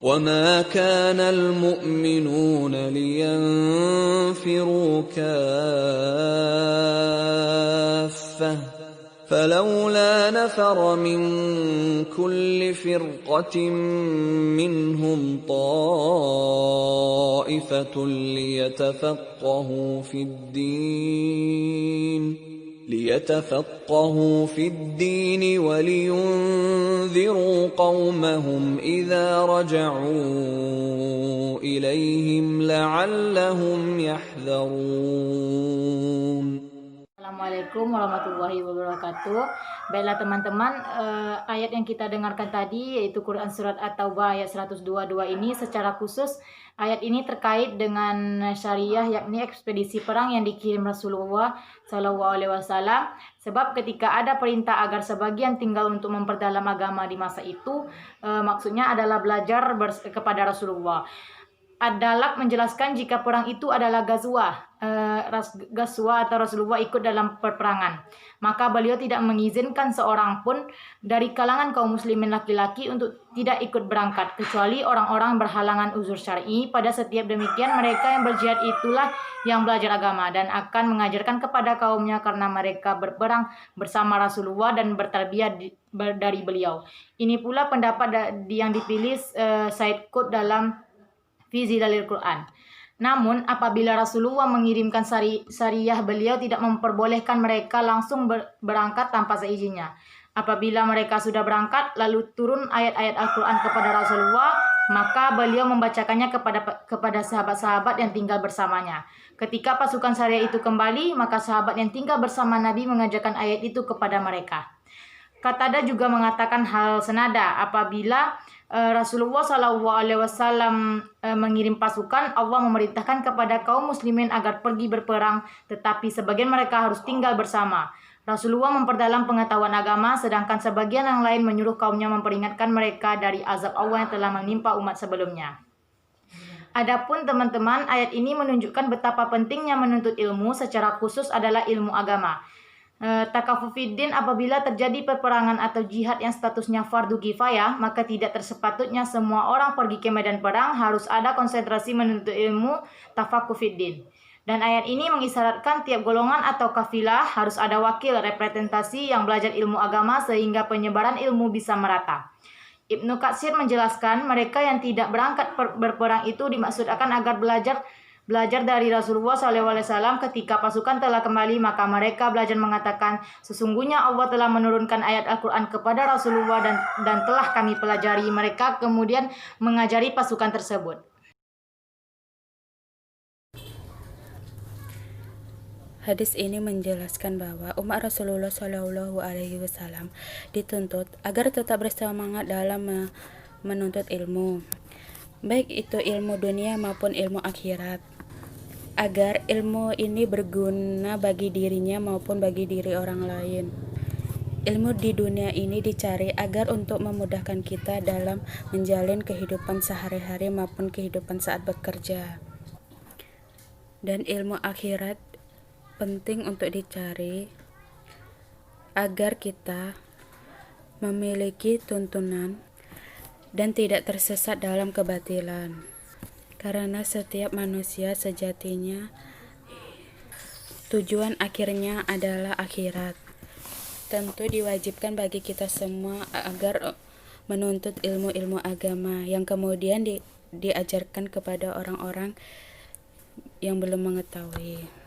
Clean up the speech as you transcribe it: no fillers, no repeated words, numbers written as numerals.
وما كان المؤمنون لينفروا كافة فلولا نفر من كل فرقة منهم طائفة ليتفقهوا في الدين ولينذروا قومهم إذا رجعوا إليهم لعلهم يحذرون. Assalamualaikum warahmatullahi wabarakatuh. Baiklah teman-teman, ayat yang kita dengarkan tadi yaitu Quran Surat At-Taubah ayat 122 ini secara khusus ayat ini terkait dengan syariah, yakni ekspedisi perang yang dikirim Rasulullah SAW. Sebab ketika ada perintah agar sebagian tinggal untuk memperdalam agama di masa itu, maksudnya adalah belajar kepada Rasulullah. Ad-Dalak menjelaskan jika perang itu adalah gazwah atau Rasulullah ikut dalam peperangan, maka beliau tidak mengizinkan seorang pun dari kalangan kaum muslimin laki-laki untuk tidak ikut berangkat kecuali orang-orang berhalangan uzur syar'i. Pada setiap demikian mereka yang berjihad itulah yang belajar agama dan akan mengajarkan kepada kaumnya karena mereka berperang bersama Rasulullah dan bertarbiyah dari beliau. Ini pula pendapat yang dipilih Said Qutb dalam fi Zilalil Quran. Namun apabila Rasulullah mengirimkan syariah, beliau tidak memperbolehkan mereka langsung berangkat tanpa seizinnya. Apabila mereka sudah berangkat lalu turun ayat-ayat Al-Quran kepada Rasulullah, maka beliau membacakannya kepada sahabat-sahabat yang tinggal bersamanya. Ketika pasukan syariah itu kembali, maka sahabat yang tinggal bersama Nabi mengajarkan ayat itu kepada mereka. Qatada juga mengatakan hal senada. Apabila Rasulullah SAW mengirim pasukan, Allah memerintahkan kepada kaum muslimin agar pergi berperang, tetapi sebagian mereka harus tinggal bersama. Rasulullah memperdalam pengetahuan agama, sedangkan sebagian yang lain menyuruh kaumnya memperingatkan mereka dari azab Allah yang telah menimpa umat sebelumnya. Adapun teman-teman, ayat ini menunjukkan betapa pentingnya menuntut ilmu, secara khusus adalah ilmu agama. Takafufiddin, apabila terjadi peperangan atau jihad yang statusnya fardu kifayah, maka tidak tersepatutnya semua orang pergi ke medan perang, harus ada konsentrasi menuntut ilmu tafakufiddin. Dan ayat ini mengisyaratkan tiap golongan atau kafilah harus ada wakil representasi yang belajar ilmu agama sehingga penyebaran ilmu bisa merata. Ibnu Katsir menjelaskan mereka yang tidak berangkat berperang itu dimaksudkan agar belajar dari Rasulullah SAW. Ketika pasukan telah kembali, maka mereka belajar mengatakan, sesungguhnya Allah telah menurunkan ayat Al-Quran kepada Rasulullah dan telah kami pelajari. Mereka kemudian mengajari pasukan tersebut. Hadis ini menjelaskan bahwa umat Rasulullah SAW dituntut agar tetap bersemangat dalam menuntut ilmu, baik itu ilmu dunia maupun ilmu akhirat, agar ilmu ini berguna bagi dirinya maupun bagi diri orang lain. Ilmu di dunia ini dicari agar untuk memudahkan kita dalam menjalin kehidupan sehari-hari maupun kehidupan saat bekerja. Dan ilmu akhirat penting untuk dicari agar kita memiliki tuntunan dan tidak tersesat dalam kebatilan. Karena setiap manusia sejatinya tujuan akhirnya adalah akhirat. Tentu diwajibkan bagi kita semua agar menuntut ilmu-ilmu agama yang kemudian diajarkan kepada orang-orang yang belum mengetahui.